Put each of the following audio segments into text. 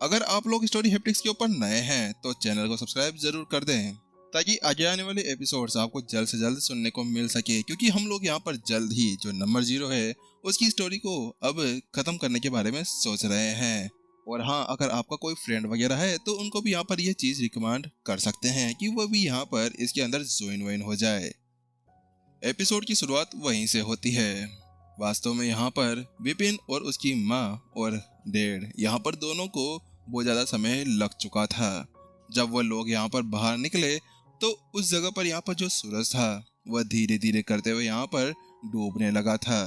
अगर आप लोग स्टोरी हैप्टिक्स के ऊपर नए हैं तो चैनल को सब्सक्राइब जरूर कर दें ताकि आगे आने वाले एपिसोड्स आपको जल्द से जल्द सुनने को मिल सके, क्योंकि हम लोग यहाँ पर जल्द ही जो नंबर 0 है उसकी स्टोरी को अब खत्म करने के बारे में सोच रहे हैं। और हाँ, अगर आपका कोई फ्रेंड वगैरह है तो उनको भी यहाँ पर यह चीज रिकमेंड कर सकते हैं कि वो भी यहाँ पर इसके अंदर ज्वाइन वाइन हो जाए। एपिसोड की शुरुआत वहीं से होती है। वास्तव में यहाँ पर विपिन और उसकी माँ और डैड यहाँ पर दोनों को बहुत ज्यादा समय लग चुका था। जब वो लोग यहाँ पर बाहर निकले तो उस जगह पर यहाँ पर जो सूरज था वह धीरे धीरे करते हुए यहाँ पर डूबने लगा था।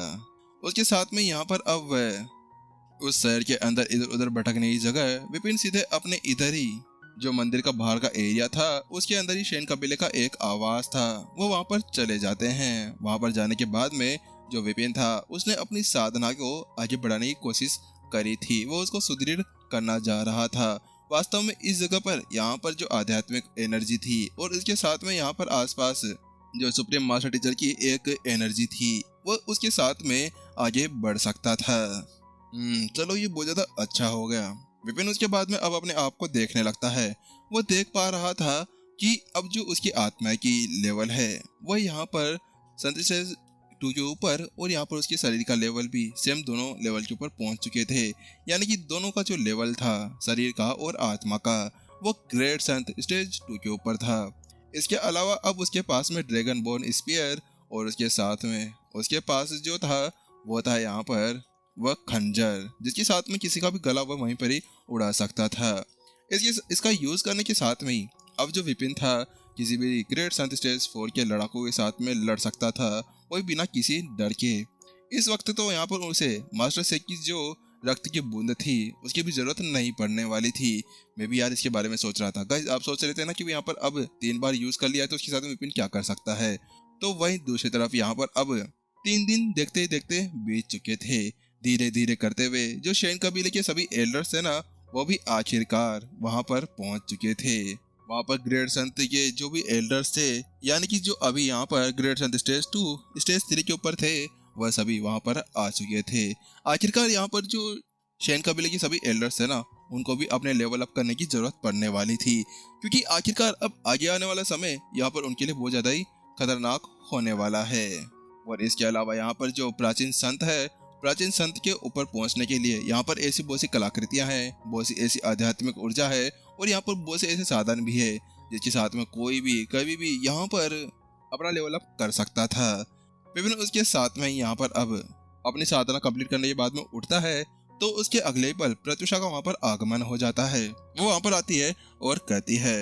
उसके साथ में यहाँ पर अब वह उस शहर के अंदर इधर उधर भटकने की जगह विपिन सीधे अपने इधर ही जो मंदिर का बाहर का एरिया था उसके अंदर ही शेन कबीले का एक आवास था, वो वहां पर चले जाते हैं। वहां पर जाने के बाद में जो विपिन था उसने अपनी साधना को आगे बढ़ाने की कोशिश करी थी, वो उसको सुदृढ़ करना जा रहा था। वास्तव में इस जगह पर यहाँ पर जो आध्यात्मिक एनर्जी थी और इसके साथ में यहाँ पर आसपास जो सुप्रीम मास्टर टीचर की एक एनर्जी थी वो उसके साथ में आगे बढ़ सकता था। चलो ये बहुत ज्यादा अच्छा हो गया। विपिन उसके बाद में अब अपने आप को देखने लगता है। वो देख पा रहा था कि अब जो उसकी आत्मा की लेवल है वह यहाँ पर 2 के ऊपर और यहाँ पर उसके शरीर का लेवल भी सेम दोनों लेवल के ऊपर पहुंच चुके थे। यानी कि दोनों का जो लेवल था शरीर का और आत्मा का वो ग्रेट संत स्टेज 2 के ऊपर था। इसके अलावा अब उसके पास में ड्रैगन बोर्न स्पीयर और उसके साथ में उसके पास जो था वो था यहाँ पर वह खंजर, जिसके साथ में किसी का भी गला वह वहीं पर ही उड़ा सकता था। इसका यूज करने के साथ में ही अब जो विपिन था किसी भी ग्रेट संत स्टेज 4 के लड़ाकों के साथ में लड़ सकता था, वो बिना किसी डर के। इस वक्त तो यहाँ पर उसे मास्टर से की जो रक्त की बूंद थी उसकी भी जरूरत नहीं पड़ने वाली थी। मैं भी यार इसके बारे में सोच रहा था। गाइस, आप सोच रहे थे ना कि यहाँ पर अब 3 बार यूज कर लिया है तो उसके साथ में विपिन क्या कर सकता है। तो वहीं दूसरी तरफ यहाँ पर अब 3 दिन देखते देखते बीत चुके थे। धीरे धीरे करते हुए जो शेन कबीले के सभी एल्डर्स थे ना वो भी आखिरकार वहां पर पहुंच चुके थे। वहां पर ग्रेट संत के जो भी एल्डर्स थे, यानी कि जो अभी यहाँ पर ग्रेट संत स्टेज 2 स्टेज 3 के ऊपर थे, वह सभी वहां पर आ चुके थे। आखिरकार यहाँ पर जो शेन कबीले के सभी एल्डर्स थे ना उनको भी अपने लेवल अप करने की जरूरत पड़ने वाली थी, क्योंकि आखिरकार अब आगे आने वाला समय यहाँ पर उनके लिए बहुत ज्यादा ही खतरनाक होने वाला है। और इसके अलावा यहाँ पर जो प्राचीन संत के ऊपर पहुंचने के लिए यहाँ पर ऐसी बहुत सी कलाकृतियां हैं, बहुत सी ऐसी आध्यात्मिक ऊर्जा है और यहाँ पर बहुत से ऐसे साधन भी है जिसके साथ में कोई भी कभी भी यहाँ पर अपना लेवल अप कर सकता था। विपिन उसके साथ में यहाँ पर अब अपनी साधना कंप्लीट करने के बाद में उठता है तो उसके अगले पल प्रत्युषा का वहाँ पर आगमन हो जाता है। वो वहाँ पर आती है और कहती है,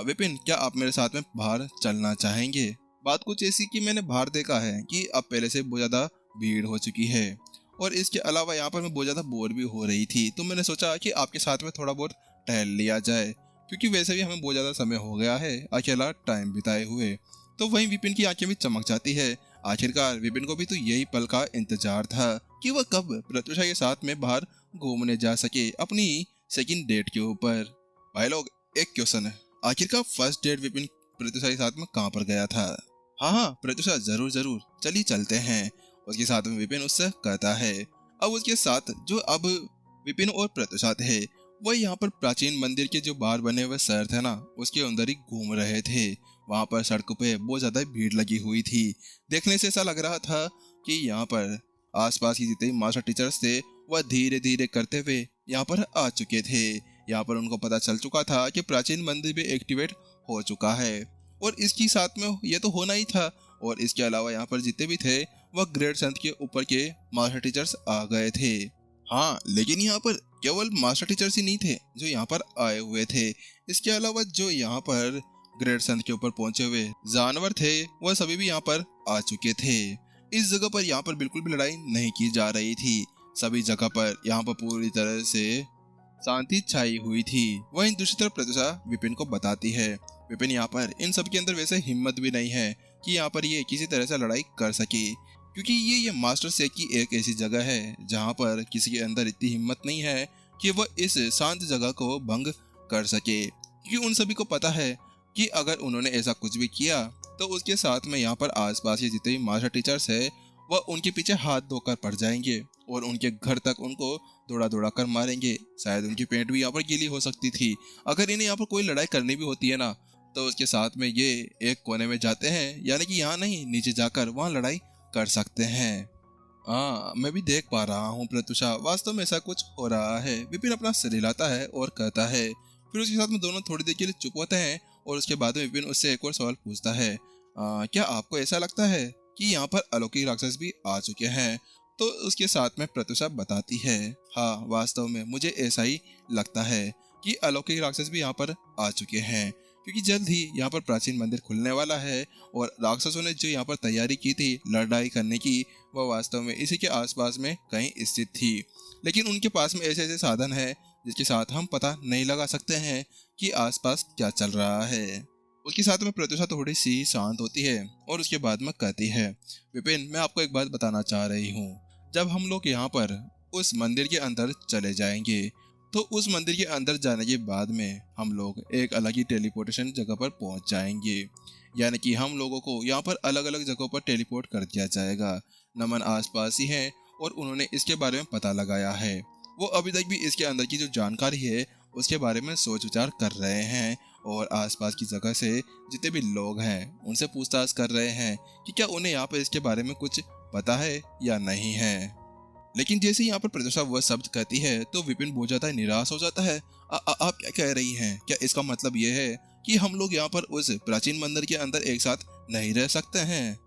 विपिन क्या आप मेरे साथ में बाहर चलना चाहेंगे? बात कुछ ऐसी कि मैंने बाहर देखा है कि अब पहले से बहुत ज्यादा भीड़ हो चुकी है और इसके अलावा यहाँ पर मैं बहुत ज्यादा बोर भी हो रही थी, तो मैंने सोचा कि आपके साथ में थोड़ा बहुत टहल लिया जाए, क्योंकि वैसे भी हमें बहुत ज्यादा समय हो गया है अकेला टाइम बिताए हुए। तो वहीं विपिन की आंखें भी चमक जाती है। आखिरकार विपिन को भी तो यही पल का इंतजार था कि वह कब प्रत्युषा के साथ में बाहर घूमने जा सके अपनी सेकंड डेट के ऊपर। भाई लोग, एक क्वेश्चन है, आखिरकार फर्स्ट डेट विपिन प्रत्युषा के साथ में कहाँ पर गया था? हाँ, प्रत्युषा जरूर चलिए चलते हैं, उसके साथ में विपिन उससे कहता है। अब उसके साथ जो अब विपिन और प्रत्युषा थे वह यहाँ पर प्राचीन मंदिर के जो बाहर बने हुए शहर थे ना उसके अंदर ही घूम रहे थे। वहां पर सड़कों पे बहुत ज्यादा भीड़ लगी हुई थी। देखने से ऐसा लग रहा था कि यहाँ पर आसपास की जितने मास्टर टीचर्स थे वह धीरे धीरे करते हुए यहाँ पर आ चुके थे। यहाँ पर उनको पता चल चुका था कि प्राचीन मंदिर भी एक्टिवेट हो चुका है और इसकी साथ में ये तो होना ही था। और इसके अलावा यहाँ पर जितने भी थे वह ग्रेट संत के ऊपर के मास्टर टीचर्स आ गए थे। हाँ, लेकिन यहाँ पर केवल मास्टर टीचर्स ही नहीं थे जो यहाँ पर आए हुए थे। इसके अलावा जो यहाँ पर ग्रेट संत के ऊपर पहुंचे हुए जानवर थे वह सभी भी यहाँ पर आ चुके थे। इस जगह पर यहाँ पर बिल्कुल भी लड़ाई नहीं की जा रही थी। सभी जगह पर यहाँ पर पूरी तरह से शांति छाई हुई थी। वहीं दूसरी तरफ प्रत्युषा विपिन को बताती है, विपिन यहाँ पर इन सब के अंदर वैसे हिम्मत भी नहीं है कि यहाँ पर ये किसी तरह से लड़ाई कर सके, क्योंकि ये मास्टर से की एक ऐसी जगह है जहाँ पर किसी के अंदर इतनी हिम्मत नहीं है कि वह इस शांत जगह को भंग कर सके। क्योंकि उन सभी को पता है कि अगर उन्होंने ऐसा कुछ भी किया तो उसके साथ में यहाँ पर आसपास के जितने भी मास्टर टीचर्स है वह उनके पीछे हाथ धोकर पड़ जाएंगे और उनके घर तक उनको दौड़ा दौड़ा कर मारेंगे। शायद उनकी पेट भी यहाँ पर गीली हो सकती थी। अगर इन्हें यहाँ पर कोई लड़ाई करनी भी होती है ना, तो उसके साथ में ये एक कोने में जाते हैं, यानी कि यहाँ नहीं, नीचे जाकर वहाँ लड़ाई कर सकते हैं। हाँ, मैं भी देख पा रहा हूँ प्रत्युषा, वास्तव में ऐसा कुछ हो रहा है। विपिन अपना सिर हिलाता है और कहता है। फिर उसके साथ में दोनों थोड़ी देर के लिए चुप होते हैं और उसके बाद में विपिन उससे एक और सवाल पूछता है। क्या आपको ऐसा लगता है कि यहाँ पर अलौकिक राक्षस भी आ चुके हैं? तो उसके साथ में प्रत्युषा बताती है, हाँ वास्तव में मुझे ऐसा ही लगता है कि अलौकिक राक्षस भी यहाँ पर आ चुके हैं, क्योंकि जल्द ही यहाँ पर प्राचीन मंदिर खुलने वाला है और राक्षसों ने जो यहाँ पर तैयारी की थी लड़ाई करने की, वह वास्तव में इसी के आसपास में कहीं स्थित थी। लेकिन उनके पास में ऐसे ऐसे साधन है जिसके साथ हम पता नहीं लगा सकते हैं कि आसपास क्या चल रहा है। उसके साथ में प्रत्युषा थोड़ी सी शांत होती है और उसके बाद में कहती है, विपिन मैं आपको एक बात बताना चाह रही हूँ। जब हम लोग यहाँ पर उस मंदिर के अंदर चले जाएंगे, तो उस मंदिर के अंदर जाने के बाद में हम लोग एक अलग ही टेलीपोर्टेशन जगह पर पहुंच जाएंगे। यानी कि हम लोगों को यहाँ पर अलग अलग जगहों पर टेलीपोर्ट कर दिया जाएगा। नमन आसपास ही है और उन्होंने इसके बारे में पता लगाया है। वो अभी तक भी इसके अंदर की जो जानकारी है उसके बारे में सोच विचार कर रहे हैं और आसपास की जगह से जितने भी लोग हैं उनसे पूछताछ कर रहे हैं कि क्या उन्हें यहाँ पर इसके बारे में कुछ पता है या नहीं है। लेकिन जैसे यहाँ पर प्रत्युषा वह शब्द कहती है तो विपिन बहुत ज्यादा निराश हो जाता है। आप क्या कह रही हैं? क्या इसका मतलब ये है कि हम लोग यहाँ पर उस प्राचीन मंदिर के अंदर एक साथ नहीं रह सकते हैं?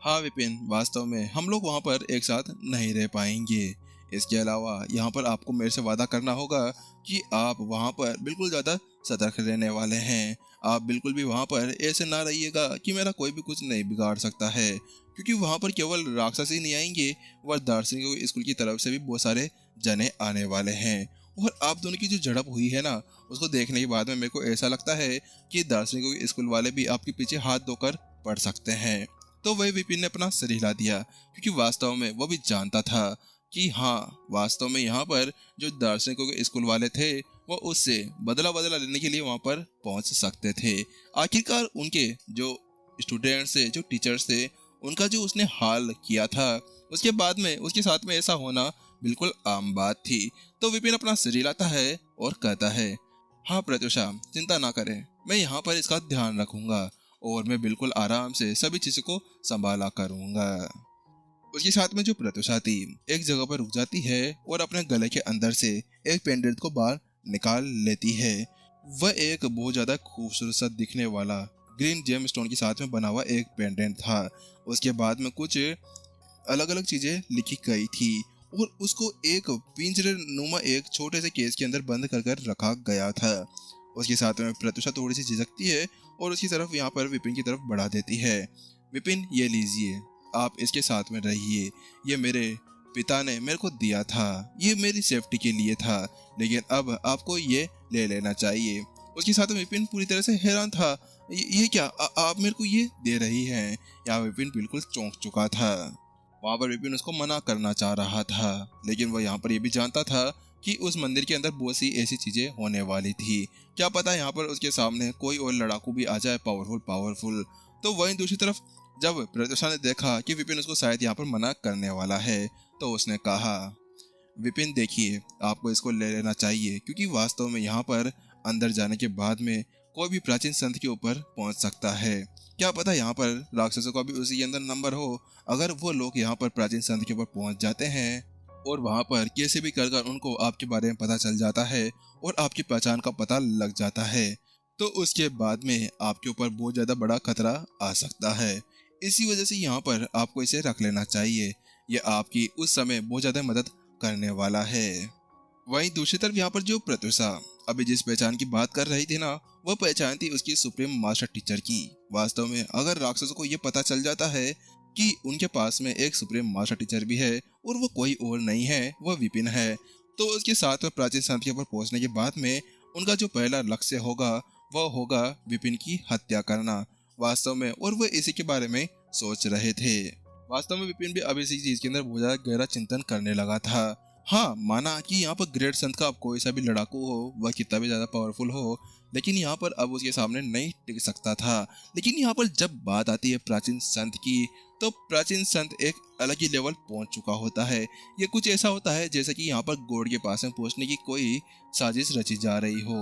हाँ विपिन, वास्तव में हम लोग वहाँ पर एक साथ नहीं रह पाएंगे। इसके अलावा यहाँ पर आपको मेरे से वादा करना होगा कि आप वहाँ पर बिल्कुल ज़्यादा सतर्क रहने वाले हैं। आप बिल्कुल भी वहाँ पर ऐसे ना रहिएगा कि मेरा कोई भी कुछ नहीं बिगाड़ सकता है, क्योंकि वहाँ पर केवल राक्षस ही नहीं आएंगे, वह दार्शनिकों स्कूल की तरफ से भी बहुत सारे जने आने वाले हैं। और आप दोनों की जो झड़प हुई है ना, उसको देखने के बाद में मेरे को ऐसा लगता है कि दार्शनिकों स्कूल वाले भी आपके पीछे हाथ धोकर पड़ सकते हैं। तो वही विपिन ने अपना सिर हिला दिया, क्योंकि वास्तव में वो भी जानता था कि हाँ वास्तव में यहाँ पर जो दार्शनिकों के स्कूल वाले थे वो उससे बदला लेने के लिए वहाँ पर पहुँच सकते थे। आखिरकार उनके जो स्टूडेंट्स थे, जो टीचर्स थे, उनका जो उसने हाल किया था, उसके बाद में उसके साथ में ऐसा होना बिल्कुल आम बात थी। तो विपिन अपना सिर हिलाता है और कहता है, हाँ प्रत्युषा चिंता ना करें, मैं यहाँ पर इसका ध्यान रखूंगा और मैं बिल्कुल आराम से सभी चीजों को संभाला करूंगा। उसके साथ में जो प्रत्युषा थी एक जगह पर रुक जाती है और अपने गले के अंदर से एक पेंडेंट को बाहर निकाल लेती है। वह एक बहुत ज्यादा खूबसूरत सा दिखने वाला ग्रीन जेम स्टोन के साथ में बना हुआ एक पेंडेंट था। उसके बाद में कुछ अलग अलग चीजें लिखी गई थी और उसको एक पिंजरे नुमा एक छोटे से केस के अंदर बंद कर रखा गया था। उसके साथ में प्रत्युषा थोड़ी सी झिझकती है और उसकी तरफ यहाँ पर विपिन की तरफ बढ़ा देती है। विपिन ये लीजिए, आप इसके साथ में रहिए, ये मेरे पिता ने मेरे को दिया था, ये मेरी सेफ्टी के लिए था, लेकिन अब आपको ये ले लेना चाहिए। उसके साथ में विपिन पूरी तरह से हैरान था, ये क्या आप मेरे को ये दे रही हैं? यहाँ विपिन बिल्कुल चौंक चुका था। वहाँ पर विपिन उसको मना करना चाह रहा था, लेकिन वह यहाँ पर ये भी जानता था कि उस मंदिर के अंदर बहुत सी ऐसी चीजें होने वाली थी। क्या पता यहाँ पर उसके सामने कोई और लड़ाकू भी आ जाए, पावरफुल। तो वहीं दूसरी तरफ जब प्रत्युषा ने देखा कि विपिन उसको शायद यहाँ पर मना करने वाला है, तो उसने कहा, विपिन देखिए आपको इसको ले लेना चाहिए, क्योंकि वास्तव में यहाँ पर अंदर जाने के बाद में कोई भी प्राचीन संत के ऊपर पहुँच सकता है। क्या पता यहाँ पर राक्षसों का भी उसी के अंदर नंबर हो। अगर वो लोग यहाँ पर प्राचीन संत के ऊपर पहुँच जाते हैं और वहाँ पर कैसे भी कर उनको आपके बारे में पता चल जाता है और आपकी पहचान का पता लग जाता है, तो उसके बाद में आपके ऊपर बहुत ज़्यादा बड़ा खतरा आ सकता है। इसी वजह से यहाँ पर आपको इसे रख लेना चाहिए, ये आपकी उस समय बहुत ज़्यादा मदद करने वाला है। वहीं दूसरी तरफ यहाँ पर जो प्रत्युषा अभी जिस पहचान की बात कर रही थी ना, वह पहचान थी उसकी सुप्रीम मास्टर टीचर की। वास्तव में अगर राक्षसों को ये पता चल जाता है कि उनके पास में एक सुप्रीम मास्टर टीचर भी है और वो कोई और नहीं है, वह विपिन है, तो उसके साथ में प्राचीन संत के ऊपर पहुंचने के बाद में उनका जो पहला लक्ष्य होगा वह होगा विपिन की हत्या करना। वास्तव में और वह इसी के बारे में सोच रहे थे। वास्तव में विपिन भी अब इसी चीज के अंदर बहुत ज्यादा गहरा चिंतन करने लगा था। हाँ, माना कि यहाँ पर ग्रेट संत का अब कोई सा भी लड़ाकू हो, वह कितना भी ज्यादा पावरफुल हो, लेकिन यहाँ पर अब उसके सामने नहीं टिक सकता था। लेकिन यहाँ पर जब बात आती है प्राचीन संत की, तो प्राचीन संत एक अलग ही लेवल पहुंच चुका होता है। ये कुछ ऐसा होता है जैसे कि यहाँ पर गॉड के पास में पहुंचने की कोई साजिश रची जा रही हो।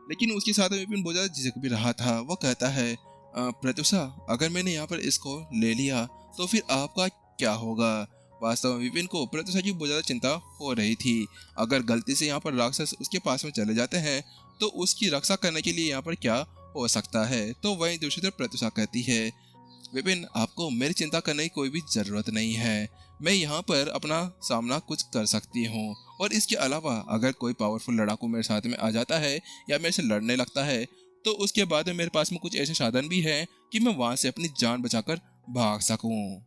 लेकिन उसके साथ में विपिन बहुत ज्यादा झिझक भी रहा था। वो कहता है, प्रत्युषा, अगर मैंने यहाँ पर इसको ले लिया तो फिर आपका क्या होगा? वास्तव में विपिन को प्रत्युषा की बहुत ज्यादा चिंता हो रही थी। अगर गलती से यहाँ पर राक्षस उसके पास में चले जाते हैं तो उसकी रक्षा करने के लिए यहाँ पर क्या हो सकता है? तो वहीं दूसरी तरफ प्रत्युषा कहती है, विपिन, आपको मेरी चिंता करने की कोई भी जरूरत नहीं है। मैं यहाँ पर अपना सामना कुछ कर सकती हूँ, और इसके अलावा अगर कोई पावरफुल लड़ाकू मेरे साथ में आ जाता है या मेरे से लड़ने लगता है तो उसके बाद में मेरे पास में कुछ ऐसे साधन भी हैं कि मैं वहां से अपनी जान बचाकर भाग सकूं।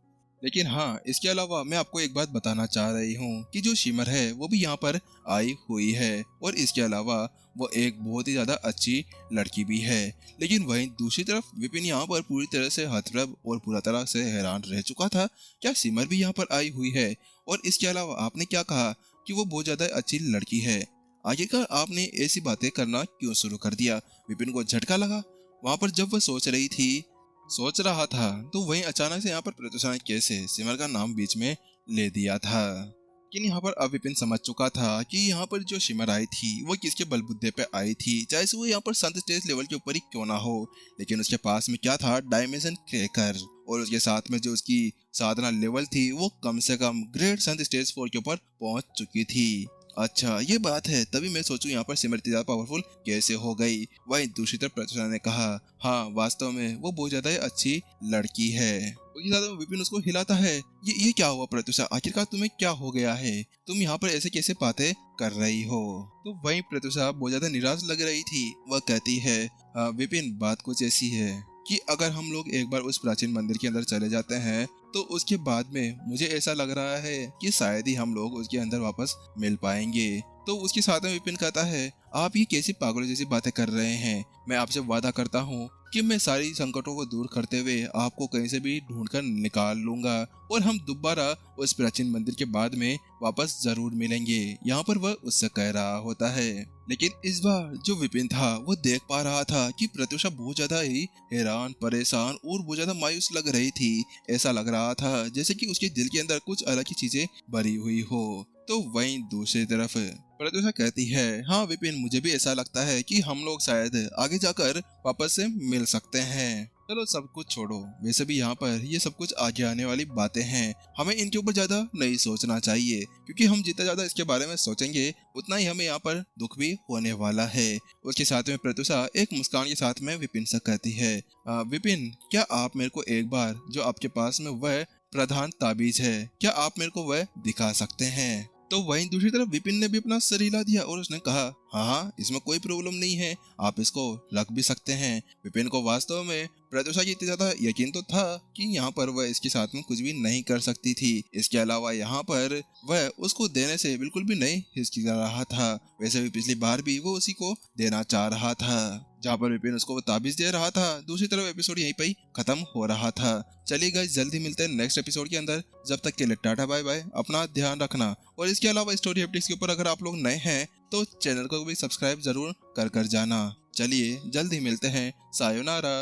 लेकिन हाँ, इसके अलावा मैं आपको एक बात बताना चाह रही हूँ कि जो शिमर है वो भी यहाँ पर आई हुई है, और इसके अलावा वो एक बहुत ही ज्यादा अच्छी लड़की भी है। लेकिन वहीं दूसरी तरफ विपिन यहाँ पर पूरी तरह से हतप्रभ और पूरा तरह से हैरान रह चुका था। क्या सिमर भी यहाँ पर आई हुई है? और इसके अलावा आपने क्या कहा कि वो बहुत ज्यादा अच्छी लड़की है? आखिरकार आपने ऐसी बातें करना क्यों शुरू कर दिया? विपिन को झटका लगा। वहां पर जब वह सोच रहा था तो वहीं अचानक से यहाँ पर प्रत्युषा ने कैसे सिमर का नाम बीच में ले दिया था। लेकिन यहाँ पर अब विपिन समझ चुका था कि यहाँ पर जो सिमर आई थी वो किसके बलबुद्धे पे आई थी, चाहे से वो यहाँ पर संत स्टेज लेवल के ऊपर ही क्यों ना हो। लेकिन उसके पास में क्या था? डायमेंशन क्रैकर, और उसके साथ में जो उसकी साधना लेवल थी वो कम से कम ग्रेट संत स्टेज 4 के ऊपर पहुंच चुकी थी। अच्छा, ये बात है, तभी मैं सोचूं यहाँ पर सिमर इतनी ज्यादा पावरफुल कैसे हो गई। वहीं दूसरी तरफ प्रत्युषा ने कहा, हाँ, वास्तव में वो बहुत ज्यादा अच्छी लड़की है। उसके साथ में विपिन उसको हिलाता है। ये क्या हुआ प्रत्युषा? आखिरकार तुम्हें क्या हो गया है? तुम यहाँ पर ऐसे कैसे बातें कर रही हो? तो वहीं प्रत्युषा बहुत ज्यादा निराश लग रही थी। वह कहती है, विपिन, बात कुछ ऐसी है कि अगर हम लोग एक बार उस प्राचीन मंदिर के अंदर चले जाते हैं तो उसके बाद में मुझे ऐसा लग रहा है कि शायद ही हम लोग उसके अंदर वापस मिल पाएंगे। तो उसके साथ में विपिन कहता है, आप ये कैसी पागलों जैसी बातें कर रहे हैं? मैं आपसे वादा करता हूँ कि मैं सारी संकटों को दूर करते हुए आपको कहीं से भी ढूंढकर निकाल लूंगा, और हम दोबारा उस प्राचीन मंदिर के बाद में वापस जरूर मिलेंगे। यहाँ पर वह उससे कह रहा होता है। लेकिन इस बार जो विपिन था वो देख पा रहा था कि प्रत्युषा बहुत ज्यादा ही हैरान, परेशान और बहुत ज्यादा मायूस लग रही थी। ऐसा लग रहा था जैसे कि उसके दिल के अंदर कुछ अलग ही चीजें भरी हुई हो। तो वहीं दूसरी तरफ प्रत्युषा कहती है, हाँ विपिन, मुझे भी ऐसा लगता है कि हम लोग शायद आगे जाकर वापस से मिल सकते हैं। चलो सब कुछ छोड़ो, वैसे भी यहाँ पर ये सब कुछ आगे आने वाली बातें हैं, हमें इनके ऊपर ज्यादा नहीं सोचना चाहिए, क्योंकि हम जितना ज्यादा इसके बारे में सोचेंगे उतना ही हमें यहाँ पर दुख भी होने वाला है। उसके साथ में प्रत्युषा एक मुस्कान के साथ में विपिन से कहती है, विपिन, क्या आप मेरे को एक बार जो आपके पास में वह प्रधान ताबीज है, क्या आप मेरे को वह दिखा सकते हैं? तो वहीं दूसरी तरफ विपिन ने भी अपना सर हिला दिया और उसने कहा, हाँ हाँ, इसमें कोई प्रॉब्लम नहीं है, आप इसको रख भी सकते हैं। विपिन को वास्तव में प्रत्युषा की इतना ज्यादा यकीन तो था कि यहाँ पर वह इसके साथ में कुछ भी नहीं कर सकती थी। इसके अलावा यहाँ पर वह उसको देने से बिल्कुल भी नहीं हिचकिचा रहा था। वैसे भी पिछली बार भी वो उसी को देना चाह रहा था। जहाँ पर विपिन उसको ताबीज दे रहा था, दूसरी तरफ एपिसोड यहीं पर ही खत्म हो रहा था। चलिए गाइस, जल्दी मिलते हैं नेक्स्ट एपिसोड के अंदर। जब तक के लिए टाटा बाय बाय, अपना ध्यान रखना। और इसके अलावा स्टोरी अपडेट्स के ऊपर अगर आप लोग नए हैं तो चैनल को भी सब्सक्राइब जरूर कर जाना। चलिए जल्दी मिलते हैं, सायोनारा।